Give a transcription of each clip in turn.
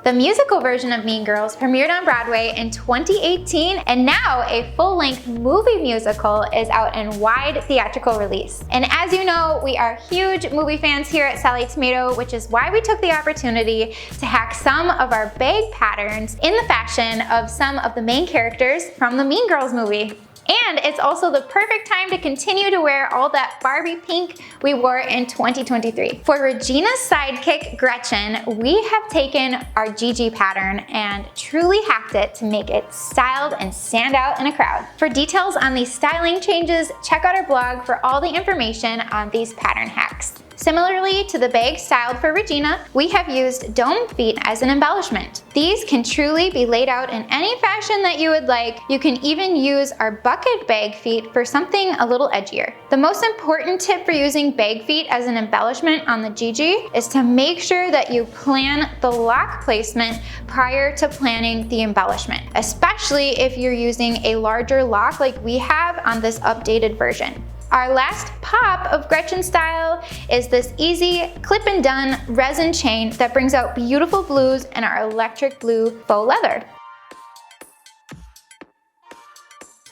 The musical version of Mean Girls premiered on Broadway in 2018, and now a full-length movie musical is out in wide theatrical release. And as you know, we are huge movie fans here at Sallie Tomato, which is why we took the opportunity to hack some of our bag patterns in the fashion of some of the main characters from the Mean Girls movie. And it's also the perfect time to continue to wear all that Barbie pink we wore in 2023. For Regina's sidekick, Gretchen, we have taken our Gigi pattern and truly hacked it to make it styled and stand out in a crowd. For details on these styling changes, check out our blog for all the information on these pattern hacks. Similarly to the bag styled for Regina, we have used dome feet as an embellishment. These can truly be laid out in any fashion that you would like. You can even use our bucket bag feet for something a little edgier. The most important tip for using bag feet as an embellishment on the Gigi is to make sure that you plan the lock placement prior to planning the embellishment, especially if you're using a larger lock like we have on this updated version. Our last pop of Gretchen style is this easy clip and done resin chain that brings out beautiful blues in our electric blue faux leather.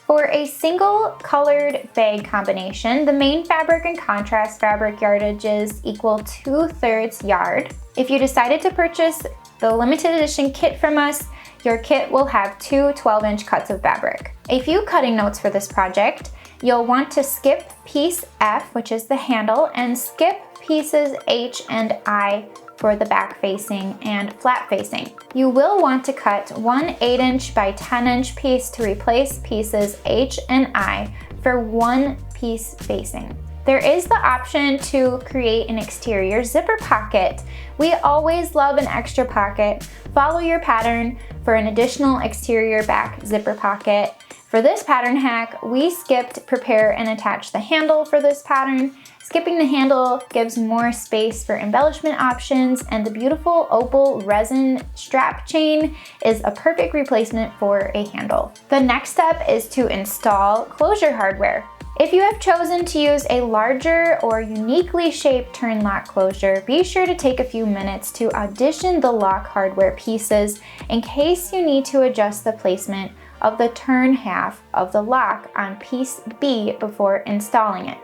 For a single colored bag combination, the main fabric and contrast fabric yardages equal 2/3 yard. If you decided to purchase the limited edition kit from us, your kit will have two 12-inch cuts of fabric. A few cutting notes for this project. You'll want to skip piece F, which is the handle, and skip pieces H and I for the back facing and flat facing. You will want to cut one 8-inch by 10-inch piece to replace pieces H and I for one piece facing. There is the option to create an exterior zipper pocket. We always love an extra pocket. Follow your pattern for an additional exterior back zipper pocket. For this pattern hack, we skipped prepare and attach the handle for this pattern. Skipping the handle gives more space for embellishment options, and the beautiful opal resin strap chain is a perfect replacement for a handle. The next step is to install closure hardware. If you have chosen to use a larger or uniquely shaped turn lock closure, be sure to take a few minutes to audition the lock hardware pieces in case you need to adjust the placement of the turn half of the lock on piece B before installing it.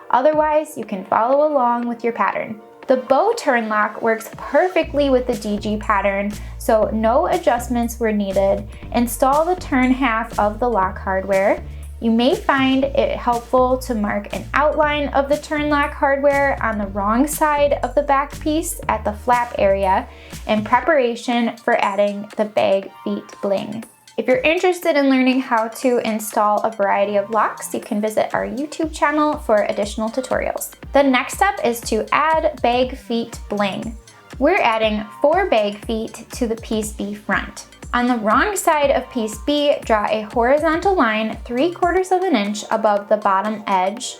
Otherwise, you can follow along with your pattern. The bow turn lock works perfectly with the Gigi pattern, so no adjustments were needed. Install the turn half of the lock hardware. You may find it helpful to mark an outline of the turn lock hardware on the wrong side of the back piece at the flap area in preparation for adding the bag feet bling. If you're interested in learning how to install a variety of locks, you can visit our YouTube channel for additional tutorials. The next step is to add bag feet bling. We're adding 4 bag feet to the piece B front. On the wrong side of piece B, draw a horizontal line 3/4 of an inch above the bottom edge.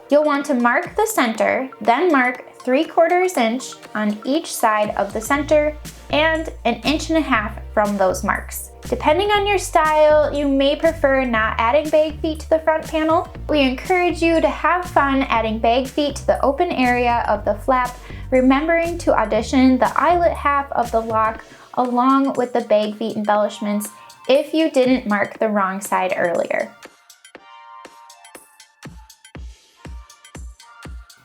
You'll want to mark the center, then mark 3/4 inch on each side of the center and 1.5 inches from those marks. Depending on your style, you may prefer not adding bag feet to the front panel. We encourage you to have fun adding bag feet to the open area of the flap, remembering to audition the eyelet half of the lock along with the bag feet embellishments if you didn't mark the wrong side earlier.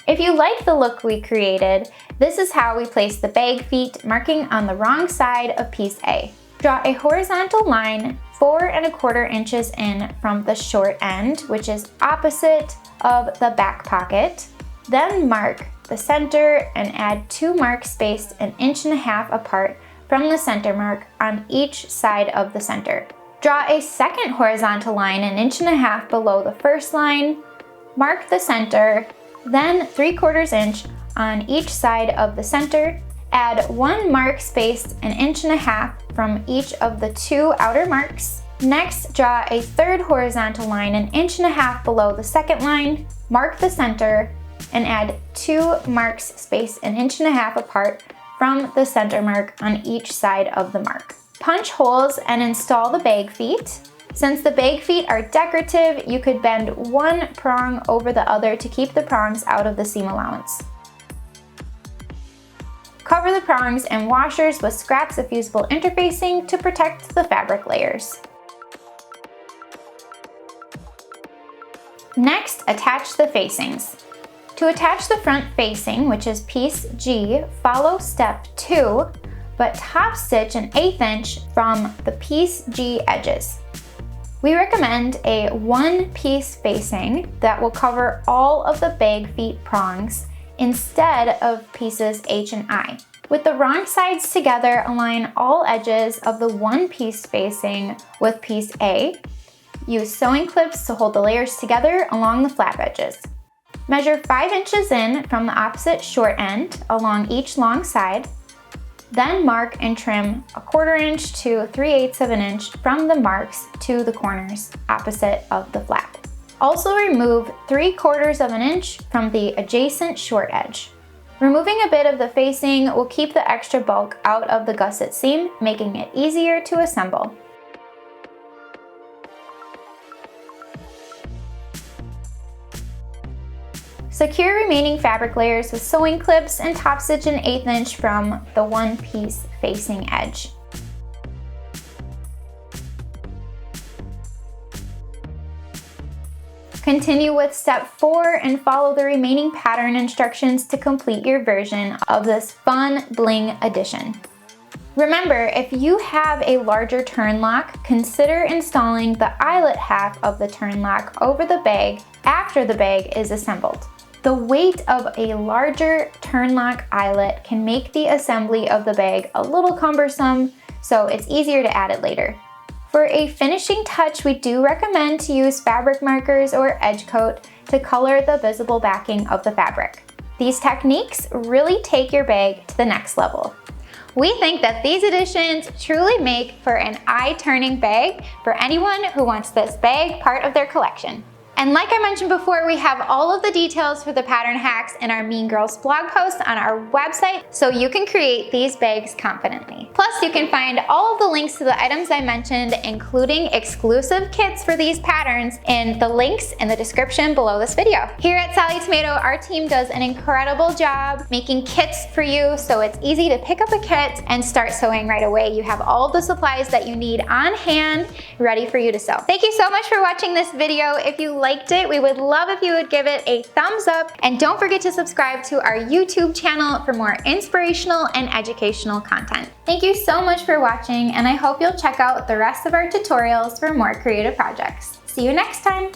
If you like the look we created, this is how we place the bag feet, marking on the wrong side of piece A. Draw a horizontal line 4¼ inches in from the short end, which is opposite of the back pocket. Then mark the center and add 2 marks spaced 1.5 inches apart from the center mark on each side of the center. Draw a second horizontal line 1.5 inches below the first line. Mark the center, then 3/4 inch on each side of the center. Add 1 mark spaced 1.5 inches from each of the 2 outer marks. Next, draw a third horizontal line 1.5 inches below the second line. Mark the center and add 2 marks spaced 1.5 inches apart from the center mark on each side of the mark. Punch holes and install the bag feet. Since the bag feet are decorative, you could bend one prong over the other to keep the prongs out of the seam allowance. Cover the prongs and washers with scraps of fusible interfacing to protect the fabric layers. Next, attach the facings. To attach the front facing, which is piece G, follow step 2, but top stitch an 1/8 inch from the piece G edges. We recommend a 1-piece facing that will cover all of the bag feet prongs instead of pieces H and I. With the wrong sides together, align all edges of the 1-piece facing with piece A. Use sewing clips to hold the layers together along the flap edges. Measure 5 inches in from the opposite short end along each long side. Then mark and trim 1/4 inch to 3/8 of an inch from the marks to the corners opposite of the flap. Also remove 3/4 of an inch from the adjacent short edge. Removing a bit of the facing will keep the extra bulk out of the gusset seam, making it easier to assemble. Secure remaining fabric layers with sewing clips and top stitch an 1/8 inch from the 1-piece facing edge. Continue with step 4 and follow the remaining pattern instructions to complete your version of this fun bling addition. Remember, if you have a larger turn lock, consider installing the eyelet half of the turn lock over the bag after the bag is assembled. The weight of a larger turn lock eyelet can make the assembly of the bag a little cumbersome, so it's easier to add it later. For a finishing touch, we do recommend to use fabric markers or edge coat to color the visible backing of the fabric. These techniques really take your bag to the next level. We think that these additions truly make for an eye-turning bag for anyone who wants this bag part of their collection. And like I mentioned before, we have all of the details for the pattern hacks in our Mean Girls blog post on our website, so you can create these bags confidently. Plus, you can find all of the links to the items I mentioned, including exclusive kits for these patterns, in the links in the description below this video. Here at Sallie Tomato, our team does an incredible job making kits for you, so it's easy to pick up a kit and start sewing right away. You have all the supplies that you need on hand, ready for you to sew. Thank you so much for watching this video. If you liked it, we would love if you would give it a thumbs up, and don't forget to subscribe to our YouTube channel for more inspirational and educational content. Thank you so much for watching, and I hope you'll check out the rest of our tutorials for more creative projects. See you next time!